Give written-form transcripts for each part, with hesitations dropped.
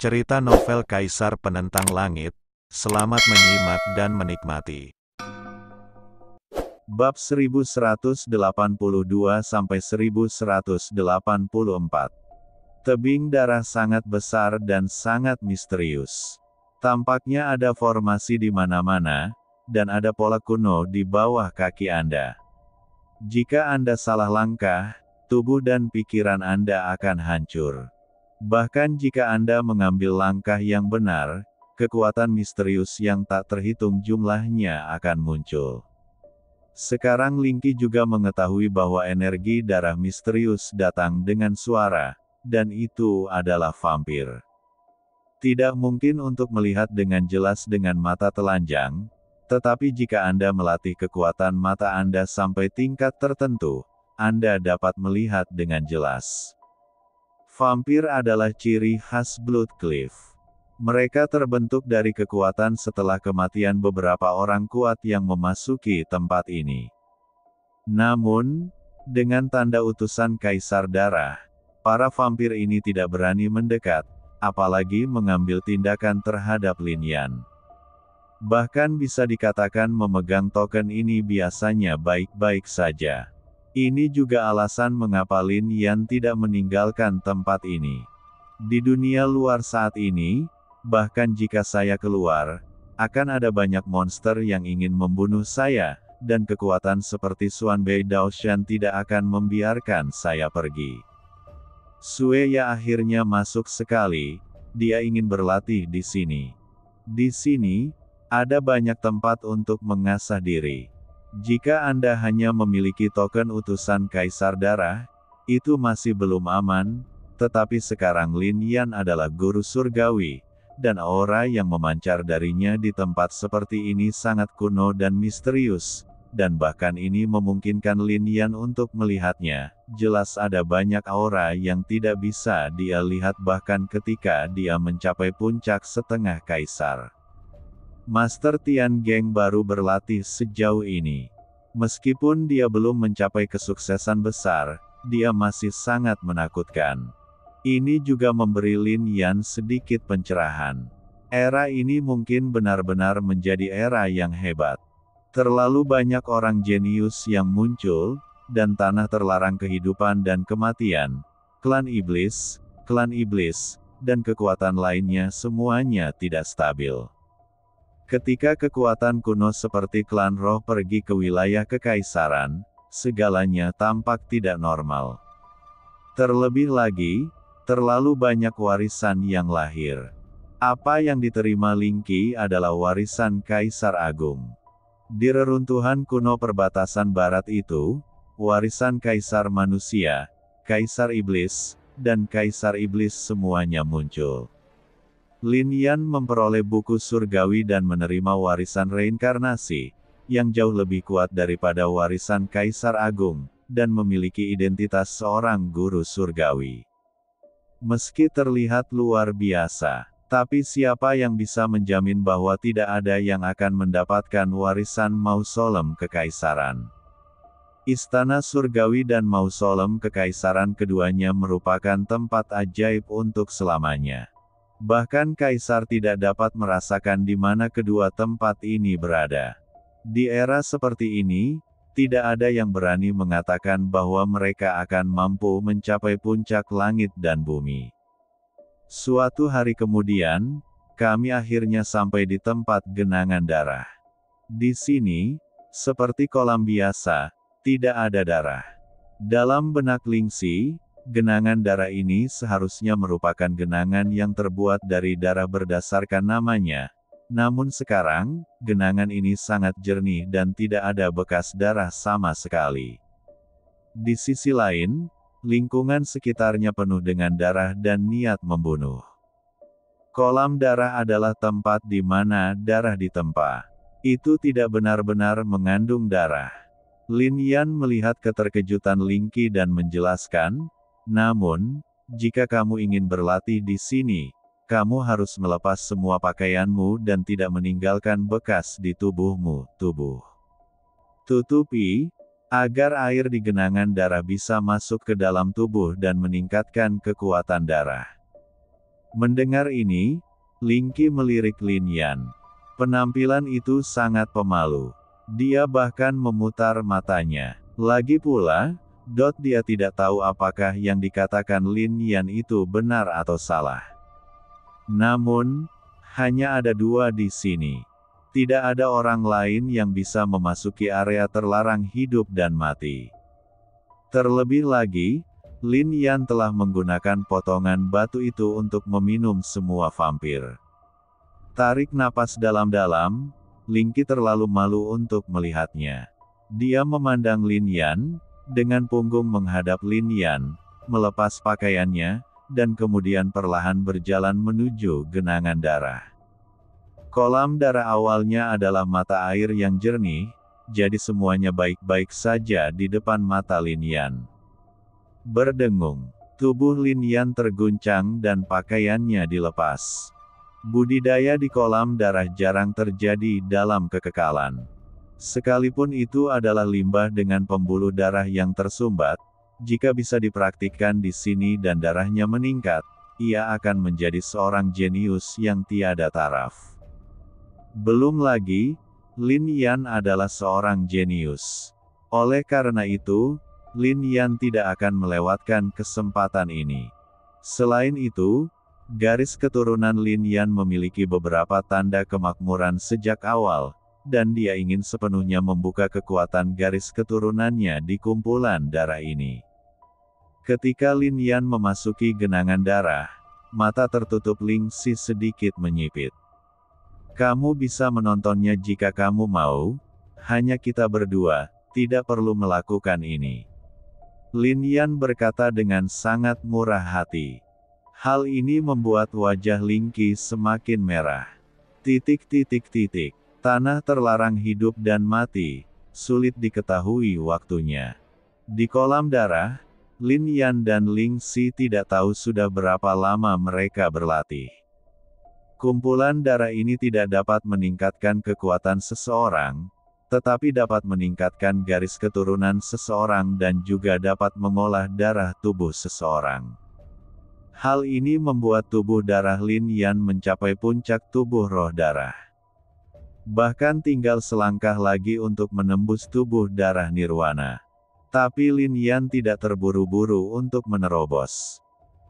Cerita novel Kaisar Penentang Langit. Selamat menyimak dan menikmati. Bab 1182-1184. Tebing darah sangat besar dan sangat misterius. Tampaknya ada formasi di mana-mana, dan ada pola kuno di bawah kaki Anda. Jika Anda salah langkah, tubuh dan pikiran Anda akan hancur. Bahkan jika Anda mengambil langkah yang benar, kekuatan misterius yang tak terhitung jumlahnya akan muncul. Sekarang Linky juga mengetahui bahwa energi darah misterius datang dengan suara, dan itu adalah vampir. Tidak mungkin untuk melihat dengan jelas dengan mata telanjang, tetapi jika Anda melatih kekuatan mata Anda sampai tingkat tertentu, Anda dapat melihat dengan jelas. Vampir adalah ciri khas Bloodcliff. Mereka terbentuk dari kekuatan setelah kematian beberapa orang kuat yang memasuki tempat ini. Namun, dengan tanda utusan Kaisar Darah, para vampir ini tidak berani mendekat, apalagi mengambil tindakan terhadap Lin Yan. Bahkan bisa dikatakan memegang token ini biasanya baik-baik saja. Ini juga alasan mengapa Lin Yan tidak meninggalkan tempat ini. Di dunia luar saat ini, bahkan jika saya keluar, akan ada banyak monster yang ingin membunuh saya, dan kekuatan seperti Xuan Bei Daoshan tidak akan membiarkan saya pergi. Sueya akhirnya masuk sekali, dia ingin berlatih di sini. Di sini, ada banyak tempat untuk mengasah diri. Jika Anda hanya memiliki token utusan Kaisar Darah, itu masih belum aman, tetapi sekarang Lin Yan adalah guru surgawi, dan aura yang memancar darinya di tempat seperti ini sangat kuno dan misterius, dan bahkan ini memungkinkan Lin Yan untuk melihatnya. Jelas ada banyak aura yang tidak bisa dia lihat bahkan ketika dia mencapai puncak setengah kaisar. Master Tian Geng baru berlatih sejauh ini. Meskipun dia belum mencapai kesuksesan besar, dia masih sangat menakutkan. Ini juga memberi Lin Yan sedikit pencerahan. Era ini mungkin benar-benar menjadi era yang hebat. Terlalu banyak orang jenius yang muncul, dan tanah terlarang kehidupan dan kematian, klan iblis, dan kekuatan lainnya semuanya tidak stabil. Ketika kekuatan kuno seperti klan roh pergi ke wilayah kekaisaran, segalanya tampak tidak normal. Terlebih lagi, terlalu banyak warisan yang lahir. Apa yang diterima Linky adalah warisan Kaisar Agung. Di reruntuhan kuno perbatasan barat itu, warisan Kaisar Manusia, Kaisar Iblis, dan Kaisar Iblis semuanya muncul. Lin Yan memperoleh buku surgawi dan menerima warisan reinkarnasi, yang jauh lebih kuat daripada warisan Kaisar Agung, dan memiliki identitas seorang guru surgawi. Meski terlihat luar biasa, tapi siapa yang bisa menjamin bahwa tidak ada yang akan mendapatkan warisan mausolem kekaisaran? Istana surgawi dan mausolem kekaisaran keduanya merupakan tempat ajaib untuk selamanya. Bahkan Kaisar tidak dapat merasakan di mana kedua tempat ini berada. Di era seperti ini, tidak ada yang berani mengatakan bahwa mereka akan mampu mencapai puncak langit dan bumi. Suatu hari kemudian, kami akhirnya sampai di tempat genangan darah. Di sini, seperti kolam biasa, tidak ada darah. Dalam benak Lingxi, genangan darah ini seharusnya merupakan genangan yang terbuat dari darah berdasarkan namanya. Namun sekarang, genangan ini sangat jernih dan tidak ada bekas darah sama sekali. Di sisi lain, lingkungan sekitarnya penuh dengan darah dan niat membunuh. Kolam darah adalah tempat di mana darah ditempa. Itu tidak benar-benar mengandung darah. Lin Yan melihat keterkejutan Linky dan menjelaskan, namun, jika kamu ingin berlatih di sini, kamu harus melepas semua pakaianmu dan tidak meninggalkan bekas di tubuhmu. Tutupi, agar air di genangan darah bisa masuk ke dalam tubuh dan meningkatkan kekuatan darah. Mendengar ini, Ling Qi melirik Lin Yan. Penampilan itu sangat pemalu. Dia bahkan memutar matanya. Lagi pula, dia tidak tahu apakah yang dikatakan Lin Yan itu benar atau salah. Namun, hanya ada dua di sini. Tidak ada orang lain yang bisa memasuki area terlarang hidup dan mati. Terlebih lagi, Lin Yan telah menggunakan potongan batu itu untuk meminum semua vampir. Tarik napas dalam-dalam, Ling Qi terlalu malu untuk melihatnya. Dia memandang Lin Yan, dengan punggung menghadap Lin Yan, melepas pakaiannya, dan kemudian perlahan berjalan menuju genangan darah. Kolam darah awalnya adalah mata air yang jernih, jadi semuanya baik-baik saja di depan mata Lin Yan. Berdengung, tubuh Lin Yan terguncang dan pakaiannya dilepas. Budidaya di kolam darah jarang terjadi dalam kekekalan. Sekalipun itu adalah limbah dengan pembuluh darah yang tersumbat, jika bisa dipraktikkan di sini dan darahnya meningkat, ia akan menjadi seorang jenius yang tiada taraf. Belum lagi, Lin Yan adalah seorang jenius. Oleh karena itu, Lin Yan tidak akan melewatkan kesempatan ini. Selain itu, garis keturunan Lin Yan memiliki beberapa tanda kemakmuran sejak awal, dan dia ingin sepenuhnya membuka kekuatan garis keturunannya di kumpulan darah ini. Ketika Lin Yan memasuki genangan darah, mata tertutup Ling Qi sedikit menyipit. Kamu bisa menontonnya jika kamu mau, hanya kita berdua, tidak perlu melakukan ini. Lin Yan berkata dengan sangat murah hati. Hal ini membuat wajah Ling Qi semakin merah. Tanah terlarang hidup dan mati, sulit diketahui waktunya. Di kolam darah, Lin Yan dan Ling Qi tidak tahu sudah berapa lama mereka berlatih. Kumpulan darah ini tidak dapat meningkatkan kekuatan seseorang, tetapi dapat meningkatkan garis keturunan seseorang dan juga dapat mengolah darah tubuh seseorang. Hal ini membuat tubuh darah Lin Yan mencapai puncak tubuh roh darah. Bahkan tinggal selangkah lagi untuk menembus tubuh darah nirwana. Tapi Lin Yan tidak terburu-buru untuk menerobos.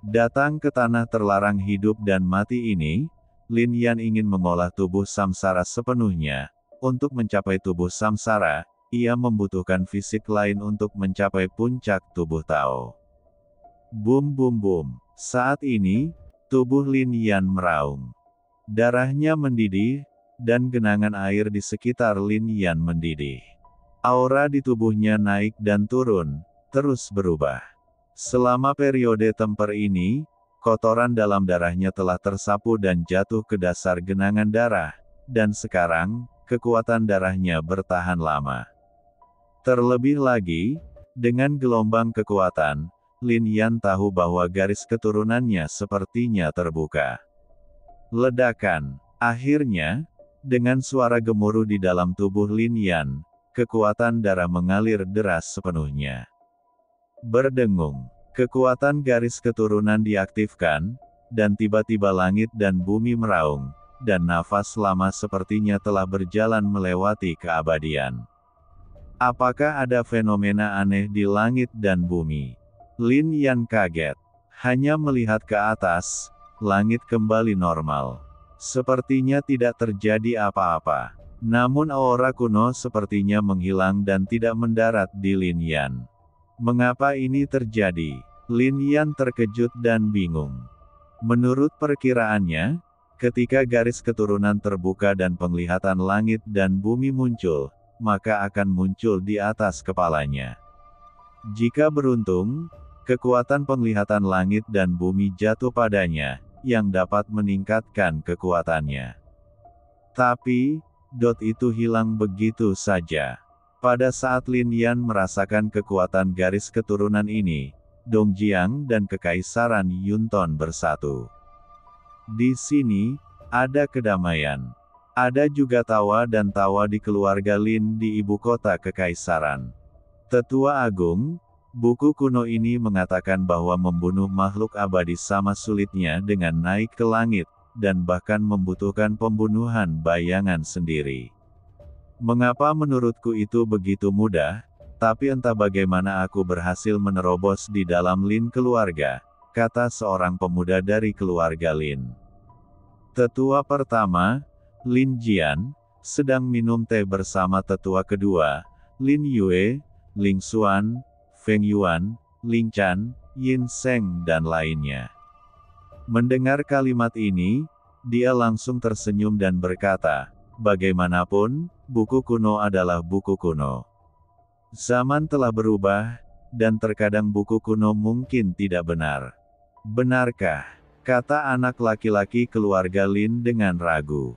Datang ke tanah terlarang hidup dan mati ini, Lin Yan ingin mengolah tubuh samsara sepenuhnya. Untuk mencapai tubuh samsara, ia membutuhkan fisik lain untuk mencapai puncak tubuh Tao. Bum bum bum. Saat ini, tubuh Lin Yan meraung. Darahnya mendidih, dan genangan air di sekitar Lin Yan mendidih. Aura di tubuhnya naik dan turun, terus berubah. Selama periode temper ini, kotoran dalam darahnya telah tersapu dan jatuh ke dasar genangan darah, dan sekarang, kekuatan darahnya bertahan lama. Terlebih lagi, dengan gelombang kekuatan, Lin Yan tahu bahwa garis keturunannya sepertinya terbuka. Ledakan. Akhirnya, dengan suara gemuruh di dalam tubuh Lin Yan, kekuatan darah mengalir deras sepenuhnya. Berdengung. Kekuatan garis keturunan diaktifkan, dan tiba-tiba langit dan bumi meraung, dan nafas lama sepertinya telah berjalan melewati keabadian. Apakah ada fenomena aneh di langit dan bumi? Lin Yan kaget. Hanya melihat ke atas, langit kembali normal. Sepertinya tidak terjadi apa-apa. Namun aura kuno sepertinya menghilang dan tidak mendarat di Lin Yan. Mengapa ini terjadi? Lin Yan terkejut dan bingung. Menurut perkiraannya, ketika garis keturunan terbuka dan penglihatan langit dan bumi muncul, maka akan muncul di atas kepalanya. Jika beruntung, kekuatan penglihatan langit dan bumi jatuh padanya, yang dapat meningkatkan kekuatannya. Tapi, itu hilang begitu saja. Pada saat Lin Yan merasakan kekuatan garis keturunan ini, Dongjiang dan Kekaisaran Yunton bersatu. Di sini, ada kedamaian. Ada juga tawa dan tawa di keluarga Lin di ibu kota Kekaisaran. Tetua Agung, Buku kuno ini mengatakan bahwa membunuh makhluk abadi sama sulitnya dengan naik ke langit, dan bahkan membutuhkan pembunuhan bayangan sendiri. Mengapa menurutku itu begitu mudah, tapi entah bagaimana aku berhasil menerobos di dalam Lin keluarga, kata seorang pemuda dari keluarga Lin. Tetua pertama, Lin Jian, sedang minum teh bersama tetua kedua, Lin Yue, Ling Xuan, Feng Yuan, Ling Chan, Yin Seng dan lainnya. Mendengar kalimat ini, dia langsung tersenyum dan berkata, bagaimanapun, buku kuno adalah buku kuno. Zaman telah berubah, dan terkadang buku kuno mungkin tidak benar. Benarkah? Kata anak laki-laki keluarga Lin dengan ragu.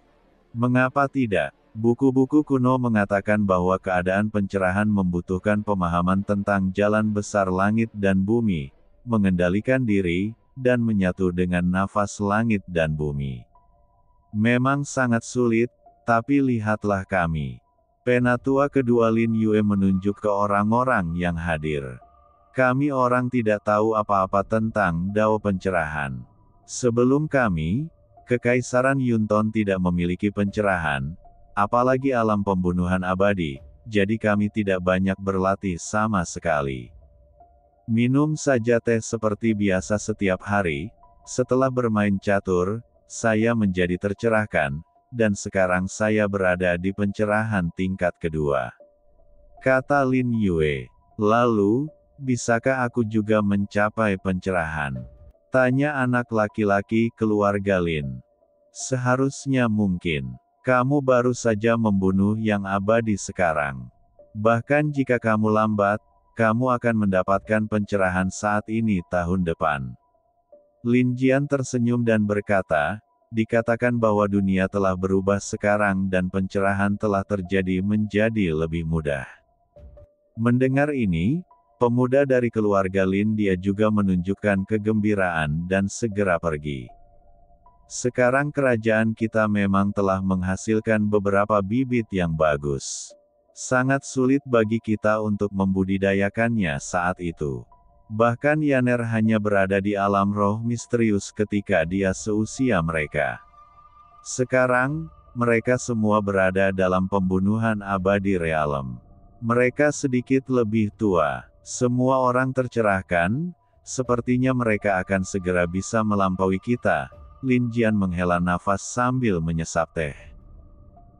Mengapa tidak? Buku-buku kuno mengatakan bahwa keadaan pencerahan membutuhkan pemahaman tentang jalan besar langit dan bumi, mengendalikan diri, dan menyatu dengan nafas langit dan bumi. Memang sangat sulit, tapi lihatlah kami. Penatua kedua Lin Yue menunjuk ke orang-orang yang hadir. Kami orang tidak tahu apa-apa tentang Dao pencerahan. Sebelum kami, Kekaisaran Yunton tidak memiliki pencerahan, apalagi alam pembunuhan abadi, jadi kami tidak banyak berlatih sama sekali. Minum saja teh seperti biasa setiap hari, setelah bermain catur, saya menjadi tercerahkan, dan sekarang saya berada di pencerahan tingkat kedua. Kata Lin Yue. Lalu, bisakah aku juga mencapai pencerahan? Tanya anak laki-laki keluarga Lin. Seharusnya mungkin. Kamu baru saja membunuh yang abadi sekarang. Bahkan jika kamu lambat, kamu akan mendapatkan pencerahan saat ini tahun depan. Lin Jian tersenyum dan berkata, dikatakan bahwa dunia telah berubah sekarang dan pencerahan telah terjadi menjadi lebih mudah. Mendengar ini, pemuda dari keluarga Lin dia juga menunjukkan kegembiraan dan segera pergi. Sekarang kerajaan kita memang telah menghasilkan beberapa bibit yang bagus. Sangat sulit bagi kita untuk membudidayakannya saat itu. Bahkan Yaner hanya berada di alam roh misterius ketika dia seusia mereka. Sekarang, mereka semua berada dalam pembunuhan abadi realem. Mereka sedikit lebih tua. Semua orang tercerahkan, sepertinya mereka akan segera bisa melampaui kita. Lin Jian menghela nafas sambil menyesap teh.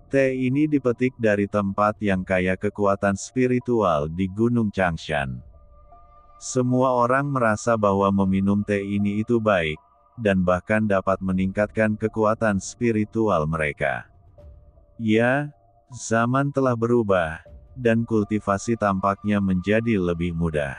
Teh ini dipetik dari tempat yang kaya kekuatan spiritual di Gunung Changshan. Semua orang merasa bahwa meminum teh ini itu baik, dan bahkan dapat meningkatkan kekuatan spiritual mereka. Ya, zaman telah berubah, dan kultivasi tampaknya menjadi lebih mudah.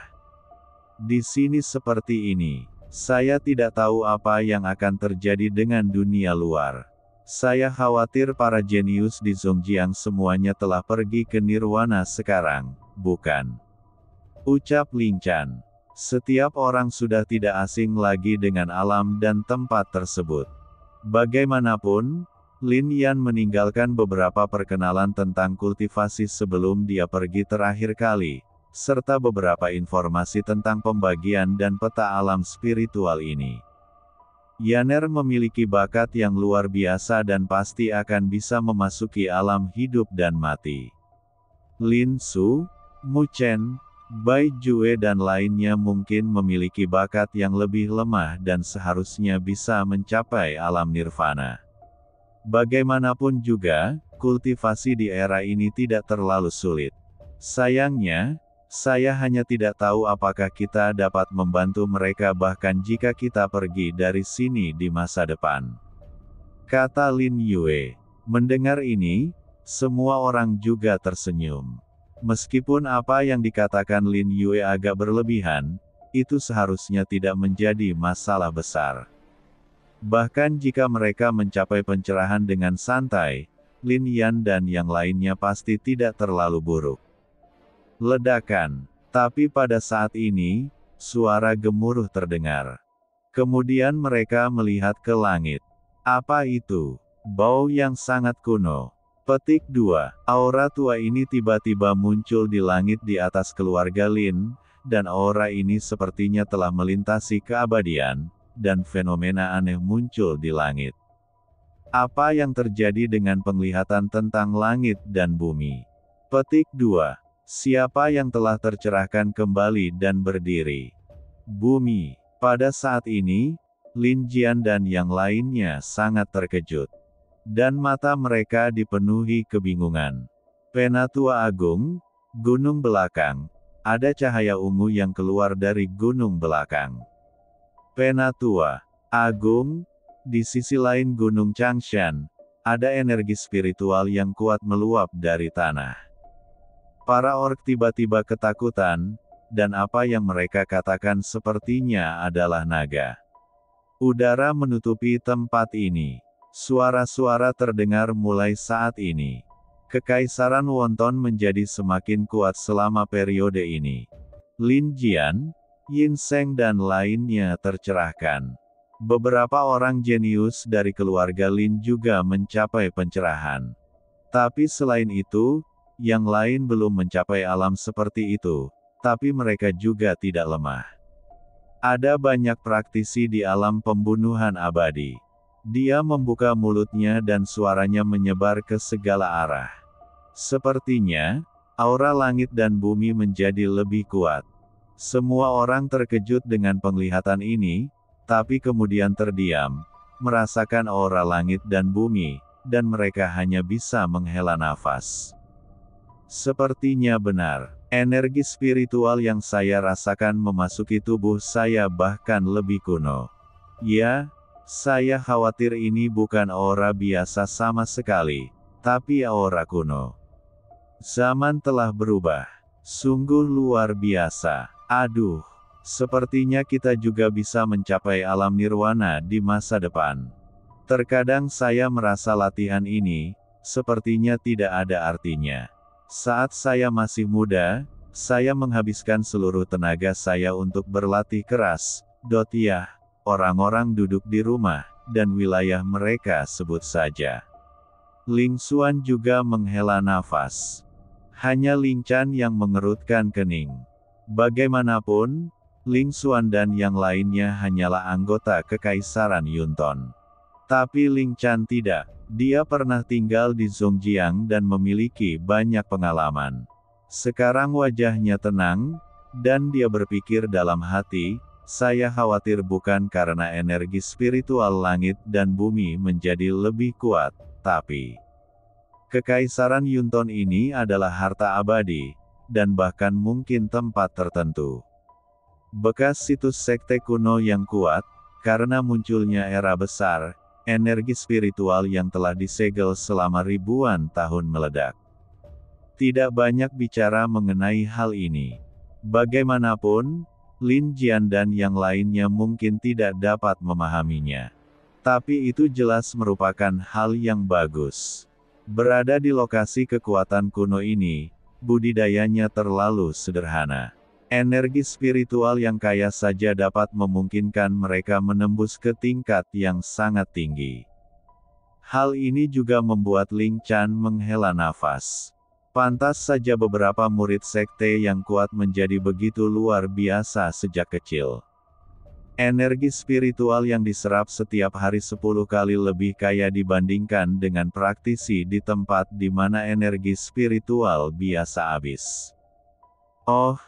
Di sini seperti ini. Saya tidak tahu apa yang akan terjadi dengan dunia luar. Saya khawatir para jenius di Zhongjiang semuanya telah pergi ke nirwana sekarang, bukan? Ucap Ling Chan. Setiap orang sudah tidak asing lagi dengan alam dan tempat tersebut. Bagaimanapun, Lin Yan meninggalkan beberapa perkenalan tentang kultivasi sebelum dia pergi terakhir kali, serta beberapa informasi tentang pembagian dan peta alam spiritual ini. Yaner memiliki bakat yang luar biasa dan pasti akan bisa memasuki alam hidup dan mati. Lin Su, Mu Chen, Bai Jue dan lainnya mungkin memiliki bakat yang lebih lemah dan seharusnya bisa mencapai alam nirvana. Bagaimanapun juga, kultivasi di era ini tidak terlalu sulit. Sayangnya, saya hanya tidak tahu apakah kita dapat membantu mereka bahkan jika kita pergi dari sini di masa depan. Kata Lin Yue. Mendengar ini, semua orang juga tersenyum. Meskipun apa yang dikatakan Lin Yue agak berlebihan, itu seharusnya tidak menjadi masalah besar. Bahkan jika mereka mencapai pencerahan dengan santai, Lin Yan dan yang lainnya pasti tidak terlalu buruk. Ledakan. Tapi pada saat ini, suara gemuruh terdengar. Kemudian mereka melihat ke langit. Apa itu? Bau yang sangat kuno. Petik 2. Aura tua ini tiba-tiba muncul di langit di atas keluarga Lin, dan aura ini sepertinya telah melintasi keabadian, dan fenomena aneh muncul di langit. Apa yang terjadi dengan penglihatan tentang langit dan bumi? Petik 2. Siapa yang telah tercerahkan kembali dan berdiri? Bumi. Pada saat ini, Lin Jian dan yang lainnya sangat terkejut. Dan mata mereka dipenuhi kebingungan. Penatua Agung, gunung belakang. Ada cahaya ungu yang keluar dari gunung belakang. Penatua Agung, di sisi lain gunung Changshan, ada energi spiritual yang kuat meluap dari tanah. Para orc tiba-tiba ketakutan, dan apa yang mereka katakan sepertinya adalah naga. Udara menutupi tempat ini. Suara-suara terdengar mulai saat ini. Kekaisaran Wonton menjadi semakin kuat selama periode ini. Lin Jian, Yin Sheng dan lainnya tercerahkan. Beberapa orang jenius dari keluarga Lin juga mencapai pencerahan. Tapi selain itu, yang lain belum mencapai alam seperti itu, tapi mereka juga tidak lemah. Ada banyak praktisi di alam pembunuhan abadi. Dia membuka mulutnya dan suaranya menyebar ke segala arah. Sepertinya, aura langit dan bumi menjadi lebih kuat. Semua orang terkejut dengan penglihatan ini, tapi kemudian terdiam, merasakan aura langit dan bumi, dan mereka hanya bisa menghela nafas. Sepertinya benar, energi spiritual yang saya rasakan memasuki tubuh saya bahkan lebih kuno. Ya, saya khawatir ini bukan aura biasa sama sekali, tapi aura kuno. Zaman telah berubah. Sungguh luar biasa. Aduh, sepertinya kita juga bisa mencapai alam nirwana di masa depan. Terkadang saya merasa latihan ini, sepertinya tidak ada artinya. Saat saya masih muda, saya menghabiskan seluruh tenaga saya untuk berlatih keras. Ya, orang-orang duduk di rumah, dan wilayah mereka sebut saja. Ling Xuan juga menghela nafas. Hanya Ling Chan yang mengerutkan kening. Bagaimanapun, Ling Xuan dan yang lainnya hanyalah anggota Kekaisaran Yunton. Tapi Ling Chan tidak. Dia pernah tinggal di Zhongjiang dan memiliki banyak pengalaman. Sekarang wajahnya tenang, dan dia berpikir dalam hati, saya khawatir bukan karena energi spiritual langit dan bumi menjadi lebih kuat, tapi Kekaisaran Yunton ini adalah harta abadi, dan bahkan mungkin tempat tertentu. Bekas situs sekte kuno yang kuat, karena munculnya era besar, energi spiritual yang telah disegel selama ribuan tahun meledak. Tidak banyak bicara mengenai hal ini. Bagaimanapun, Lin Jian dan yang lainnya mungkin tidak dapat memahaminya. Tapi itu jelas merupakan hal yang bagus. Berada di lokasi kekuatan kuno ini, budidayanya terlalu sederhana. Energi spiritual yang kaya saja dapat memungkinkan mereka menembus ke tingkat yang sangat tinggi. Hal ini juga membuat Ling Chan menghela nafas. Pantas saja beberapa murid sekte yang kuat menjadi begitu luar biasa sejak kecil. Energi spiritual yang diserap setiap hari 10 kali lebih kaya dibandingkan dengan praktisi di tempat di mana energi spiritual biasa habis. Oh,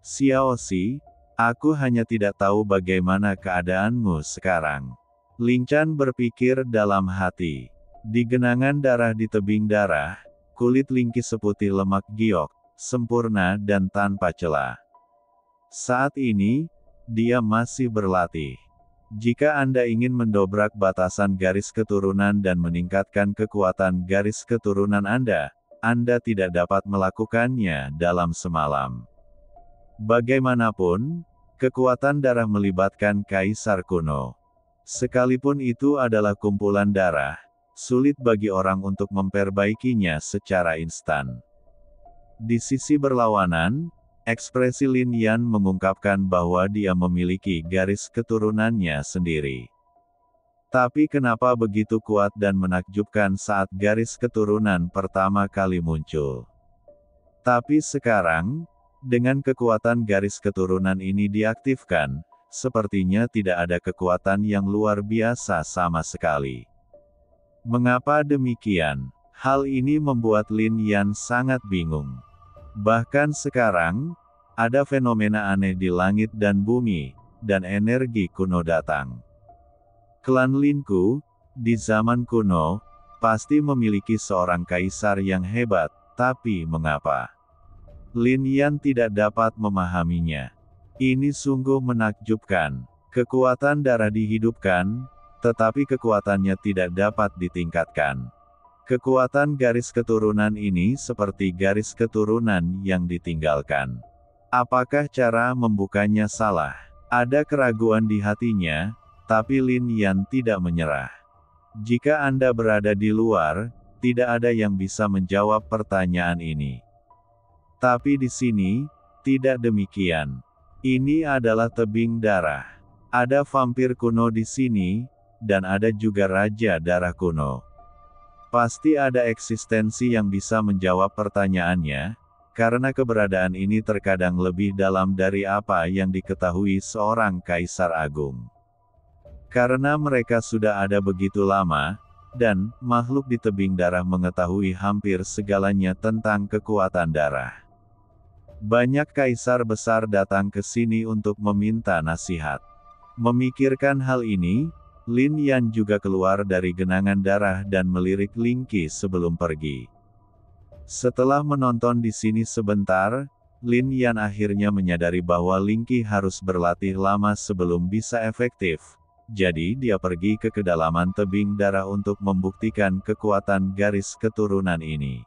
Xiaoxi, aku hanya tidak tahu bagaimana keadaanmu sekarang. Ling Chan berpikir dalam hati. Di genangan darah di tebing darah, kulit Lingki seputih lemak giok, sempurna dan tanpa celah. Saat ini, dia masih berlatih. Jika Anda ingin mendobrak batasan garis keturunan dan meningkatkan kekuatan garis keturunan Anda tidak dapat melakukannya dalam semalam. Bagaimanapun, kekuatan darah melibatkan kaisar kuno. Sekalipun itu adalah kumpulan darah, sulit bagi orang untuk memperbaikinya secara instan. Di sisi berlawanan, ekspresi Lin Yan mengungkapkan bahwa dia memiliki garis keturunannya sendiri. Tapi kenapa begitu kuat dan menakjubkan saat garis keturunan pertama kali muncul? Tapi sekarang, Dengan kekuatan garis keturunan ini diaktifkan, sepertinya tidak ada kekuatan yang luar biasa sama sekali. Mengapa demikian? Hal ini membuat Lin Yan sangat bingung. Bahkan sekarang, ada fenomena aneh di langit dan bumi, dan energi kuno datang. Klan Linku, di zaman kuno, pasti memiliki seorang kaisar yang hebat, tapi mengapa? Lin Yan tidak dapat memahaminya. Ini sungguh menakjubkan. Kekuatan darah dihidupkan, tetapi kekuatannya tidak dapat ditingkatkan. Kekuatan garis keturunan ini seperti garis keturunan yang ditinggalkan. Apakah cara membukanya salah? Ada keraguan di hatinya, tapi Lin Yan tidak menyerah. Jika Anda berada di luar, tidak ada yang bisa menjawab pertanyaan ini. Tapi di sini, tidak demikian. Ini adalah tebing darah. Ada vampir kuno di sini, dan ada juga raja darah kuno. Pasti ada eksistensi yang bisa menjawab pertanyaannya, karena keberadaan ini terkadang lebih dalam dari apa yang diketahui seorang kaisar agung. Karena mereka sudah ada begitu lama, dan makhluk di tebing darah mengetahui hampir segalanya tentang kekuatan darah. Banyak kaisar besar datang ke sini untuk meminta nasihat. Memikirkan hal ini, Lin Yan juga keluar dari genangan darah dan melirik Lingqi sebelum pergi. Setelah menonton di sini sebentar, Lin Yan akhirnya menyadari bahwa Lingqi harus berlatih lama sebelum bisa efektif. Jadi dia pergi ke kedalaman tebing darah untuk membuktikan kekuatan garis keturunan ini.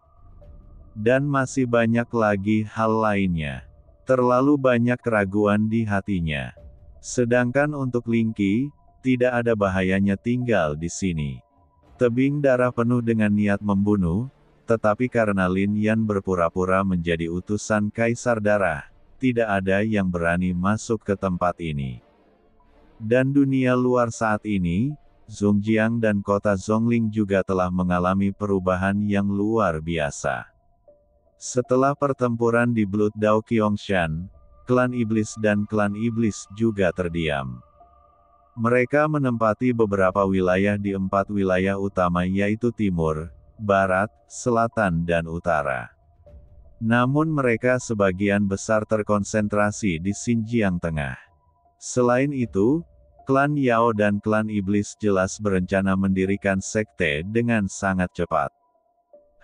Dan masih banyak lagi hal lainnya. Terlalu banyak keraguan di hatinya. Sedangkan untuk Lingqi, tidak ada bahayanya tinggal di sini. Tebing darah penuh dengan niat membunuh, tetapi karena Lin Yan berpura-pura menjadi utusan kaisar darah, tidak ada yang berani masuk ke tempat ini. Dan dunia luar saat ini, Zhongjiang dan kota Zhongling juga telah mengalami perubahan yang luar biasa. Setelah pertempuran di Blood Dao Qiangshan, klan iblis dan klan iblis juga terdiam. Mereka menempati beberapa wilayah di 4 wilayah utama yaitu Timur, Barat, Selatan dan Utara. Namun mereka sebagian besar terkonsentrasi di Xinjiang Tengah. Selain itu, klan Yao dan klan Iblis jelas berencana mendirikan sekte dengan sangat cepat.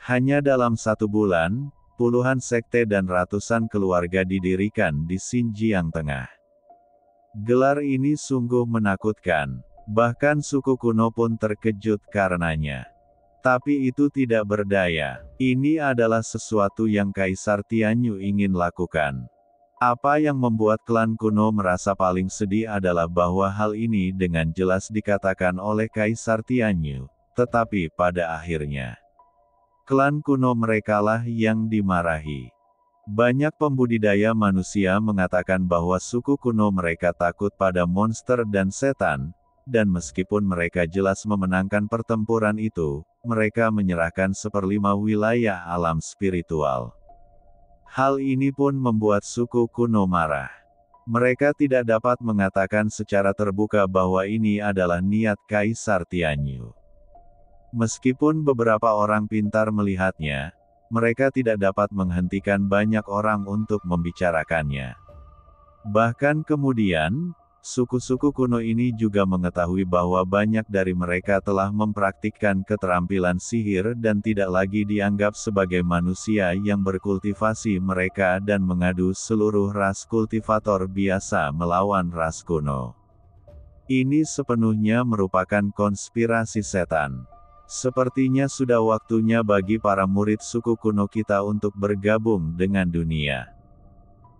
Hanya dalam 1 bulan, puluhan sekte dan ratusan keluarga didirikan di Xinjiang Tengah. Gelar ini sungguh menakutkan, bahkan suku kuno pun terkejut karenanya. Tapi itu tidak berdaya, ini adalah sesuatu yang Kaisar Tianyu ingin lakukan. Apa yang membuat klan kuno merasa paling sedih adalah bahwa hal ini dengan jelas dikatakan oleh Kaisar Tianyu, tetapi pada akhirnya, klan kuno merekalah yang dimarahi. Banyak pembudidaya manusia mengatakan bahwa suku kuno mereka takut pada monster dan setan, dan meskipun mereka jelas memenangkan pertempuran itu, mereka menyerahkan 1/5 wilayah alam spiritual. Hal ini pun membuat suku kuno marah. Mereka tidak dapat mengatakan secara terbuka bahwa ini adalah niat Kaisar Tianyu. Meskipun beberapa orang pintar melihatnya, mereka tidak dapat menghentikan banyak orang untuk membicarakannya. Bahkan kemudian, suku-suku kuno ini juga mengetahui bahwa banyak dari mereka telah mempraktikkan keterampilan sihir dan tidak lagi dianggap sebagai manusia yang berkultivasi mereka dan mengadu seluruh ras kultivator biasa melawan ras kuno. Ini sepenuhnya merupakan konspirasi setan. Sepertinya sudah waktunya bagi para murid suku kuno kita untuk bergabung dengan dunia.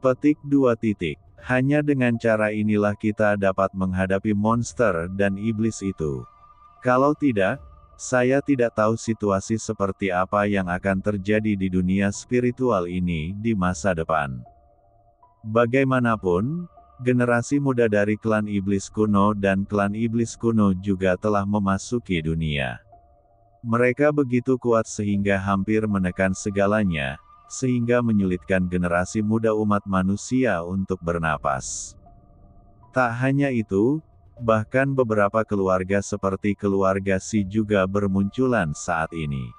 Petik 2. Hanya dengan cara inilah kita dapat menghadapi monster dan iblis itu. Kalau tidak, saya tidak tahu situasi seperti apa yang akan terjadi di dunia spiritual ini di masa depan. Bagaimanapun, generasi muda dari klan iblis kuno dan klan iblis kuno juga telah memasuki dunia. Mereka begitu kuat sehingga hampir menekan segalanya, sehingga menyulitkan generasi muda umat manusia untuk bernapas. Tak hanya itu, bahkan beberapa keluarga seperti keluarga Si juga bermunculan saat ini.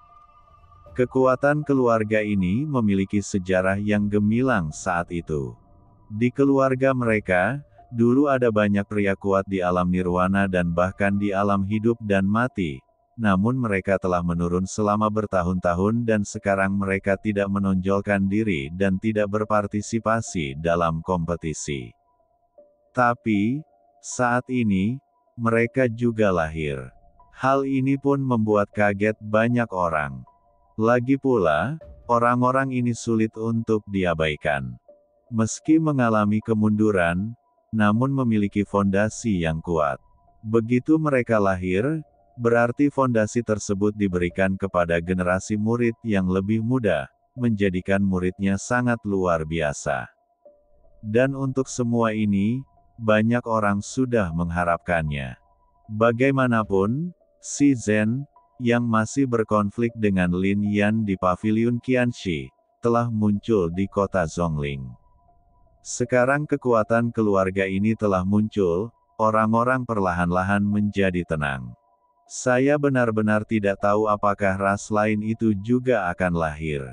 Kekuatan keluarga ini memiliki sejarah yang gemilang saat itu. Di keluarga mereka, dulu ada banyak pria kuat di alam nirwana dan bahkan di alam hidup dan mati, namun mereka telah menurun selama bertahun-tahun dan sekarang mereka tidak menonjolkan diri dan tidak berpartisipasi dalam kompetisi. Tapi, saat ini, mereka juga lahir. Hal ini pun membuat kaget banyak orang. Lagi pula, orang-orang ini sulit untuk diabaikan. Meski mengalami kemunduran, namun memiliki fondasi yang kuat. Begitu mereka lahir, berarti fondasi tersebut diberikan kepada generasi murid yang lebih muda, menjadikan muridnya sangat luar biasa. Dan untuk semua ini, banyak orang sudah mengharapkannya. Bagaimanapun, Si Zhen, yang masih berkonflik dengan Lin Yan di Paviliun Qianxi, telah muncul di kota Zhongling. Sekarang kekuatan keluarga ini telah muncul, orang-orang perlahan-lahan menjadi tenang. Saya benar-benar tidak tahu apakah ras lain itu juga akan lahir.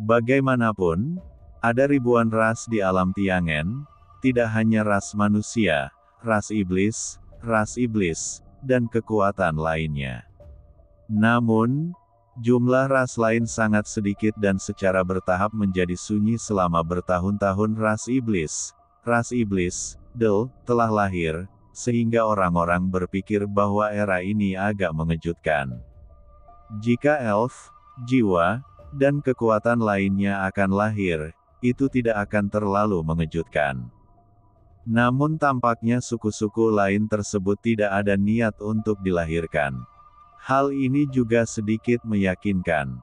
Bagaimanapun, ada ribuan ras di alam Tiangen, tidak hanya ras manusia, ras iblis, dan kekuatan lainnya. Namun, jumlah ras lain sangat sedikit dan secara bertahap menjadi sunyi selama bertahun-tahun. Ras iblis, telah lahir, sehingga orang-orang berpikir bahwa era ini agak mengejutkan. Jika elf, jiwa, dan kekuatan lainnya akan lahir, itu tidak akan terlalu mengejutkan. Namun tampaknya suku-suku lain tersebut tidak ada niat untuk dilahirkan. Hal ini juga sedikit meyakinkan.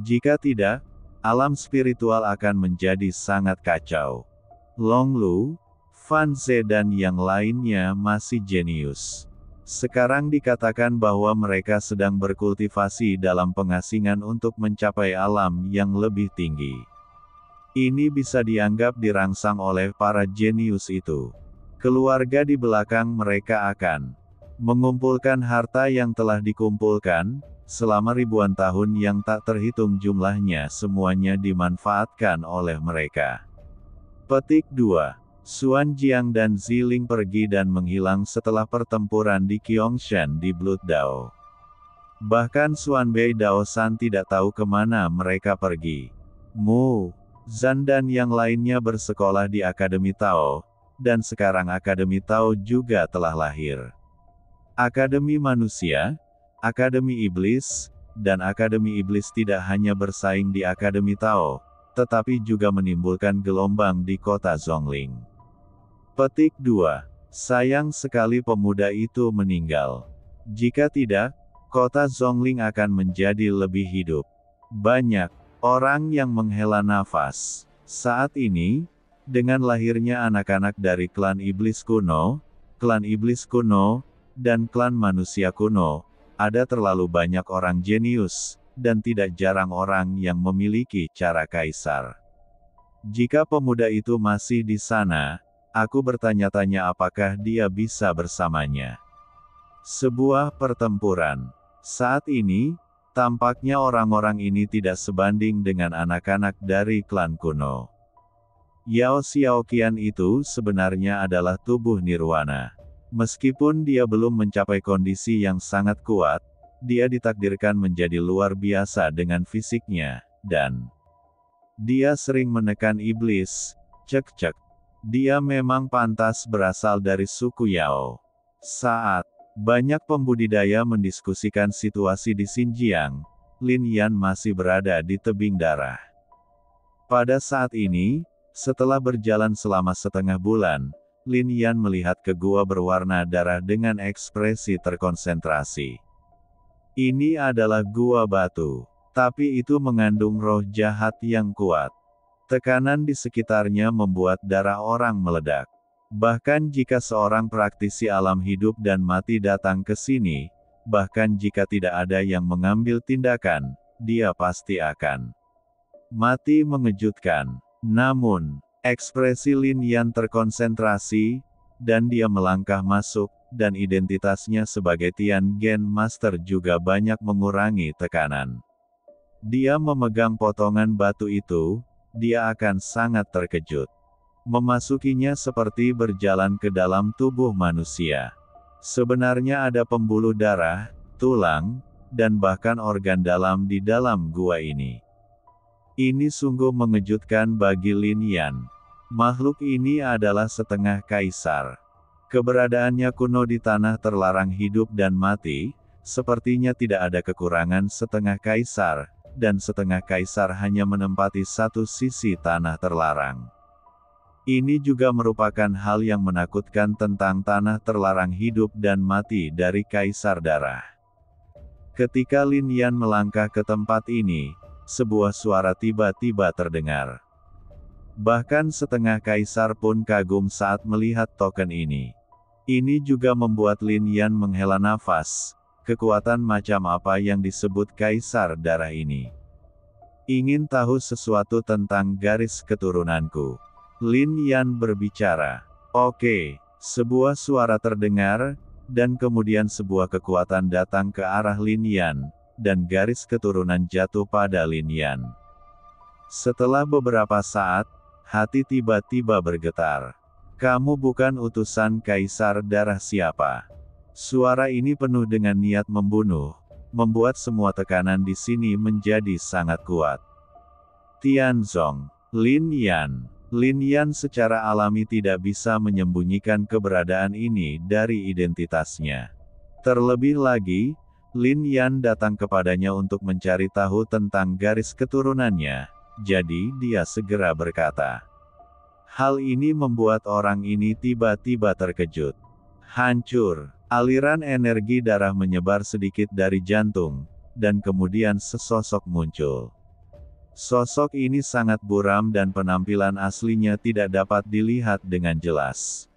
Jika tidak, alam spiritual akan menjadi sangat kacau. Long Lu, Fan Ze dan yang lainnya masih jenius. Sekarang dikatakan bahwa mereka sedang berkultivasi dalam pengasingan untuk mencapai alam yang lebih tinggi. Ini bisa dianggap dirangsang oleh para jenius itu. Keluarga di belakang mereka akan mengumpulkan harta yang telah dikumpulkan, selama ribuan tahun yang tak terhitung jumlahnya semuanya dimanfaatkan oleh mereka. Petik 2. Xuan Jiang dan Ziling pergi dan menghilang setelah pertempuran di Qiangshan di Blood Dao. Bahkan Xuan Bei Daosan tidak tahu kemana mereka pergi. Mu Zhan dan yang lainnya bersekolah di Akademi Tao, dan sekarang Akademi Tao juga telah lahir. Akademi Manusia, Akademi Iblis, dan Akademi Iblis tidak hanya bersaing di Akademi Tao, tetapi juga menimbulkan gelombang di kota Zhongling. Petik 2. Sayang sekali pemuda itu meninggal. Jika tidak, kota Zhongling akan menjadi lebih hidup. Banyak orang yang menghela nafas. Saat ini, dengan lahirnya anak-anak dari klan iblis kuno, dan klan manusia kuno, ada terlalu banyak orang jenius, dan tidak jarang orang yang memiliki cara kaisar. Jika pemuda itu masih di sana, aku bertanya-tanya apakah dia bisa bersamanya. Sebuah pertempuran. Saat ini, tampaknya orang-orang ini tidak sebanding dengan anak-anak dari klan kuno. Yao Xiaoqian itu sebenarnya adalah tubuh nirwana. Meskipun dia belum mencapai kondisi yang sangat kuat, dia ditakdirkan menjadi luar biasa dengan fisiknya, dan dia sering menekan iblis. Cek. Dia memang pantas berasal dari suku Yao. Saat banyak pembudidaya mendiskusikan situasi di Xinjiang, Lin Yan masih berada di tebing darah. Pada saat ini, setelah berjalan selama setengah bulan, Lin Yan melihat ke gua berwarna darah dengan ekspresi terkonsentrasi. Ini adalah gua batu, tapi itu mengandung roh jahat yang kuat. Tekanan di sekitarnya membuat darah orang meledak. Bahkan jika seorang praktisi alam hidup dan mati datang ke sini, bahkan jika tidak ada yang mengambil tindakan, dia pasti akan Mati mengejutkan. Namun, ekspresi Lin Yan terkonsentrasi, dan dia melangkah masuk, dan identitasnya sebagai Tian Gen Master juga banyak mengurangi tekanan. Dia memegang potongan batu itu, dia akan sangat terkejut. Memasukinya seperti berjalan ke dalam tubuh manusia. Sebenarnya ada pembuluh darah, tulang, dan bahkan organ dalam di dalam gua ini. Ini sungguh mengejutkan bagi Lin Yan. Makhluk ini adalah setengah kaisar. Keberadaannya kuno di tanah terlarang hidup dan mati, sepertinya tidak ada kekurangan setengah kaisar, dan setengah kaisar hanya menempati satu sisi tanah terlarang. Ini juga merupakan hal yang menakutkan tentang tanah terlarang hidup dan mati dari kaisar darah. Ketika Lin Yan melangkah ke tempat ini, sebuah suara tiba-tiba terdengar. Bahkan setengah kaisar pun kagum saat melihat token ini. Ini juga membuat Lin Yan menghela nafas. Kekuatan macam apa yang disebut kaisar darah ini? Ingin tahu sesuatu tentang garis keturunanku? Lin Yan berbicara. Oke, sebuah suara terdengar, dan kemudian sebuah kekuatan datang ke arah Lin Yan, dan garis keturunan jatuh pada Lin Yan. Setelah beberapa saat, hati tiba-tiba bergetar. Kamu bukan utusan kaisar darah siapa? Suara ini penuh dengan niat membunuh, membuat semua tekanan di sini menjadi sangat kuat. Tianzong, Lin Yan. Lin Yan secara alami tidak bisa menyembunyikan keberadaan ini dari identitasnya. Terlebih lagi, Lin Yan datang kepadanya untuk mencari tahu tentang garis keturunannya, jadi dia segera berkata. Hal ini membuat orang ini tiba-tiba terkejut. Hancur, aliran energi darah menyebar sedikit dari jantung, dan kemudian sesosok muncul. Sosok ini sangat buram dan penampilan aslinya tidak dapat dilihat dengan jelas.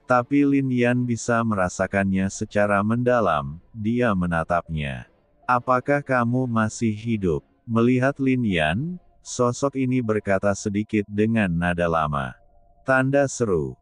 Tapi Lin Yan bisa merasakannya secara mendalam, dia menatapnya. Apakah kamu masih hidup? Melihat Lin Yan, sosok ini berkata sedikit dengan nada lama. Tanda seru.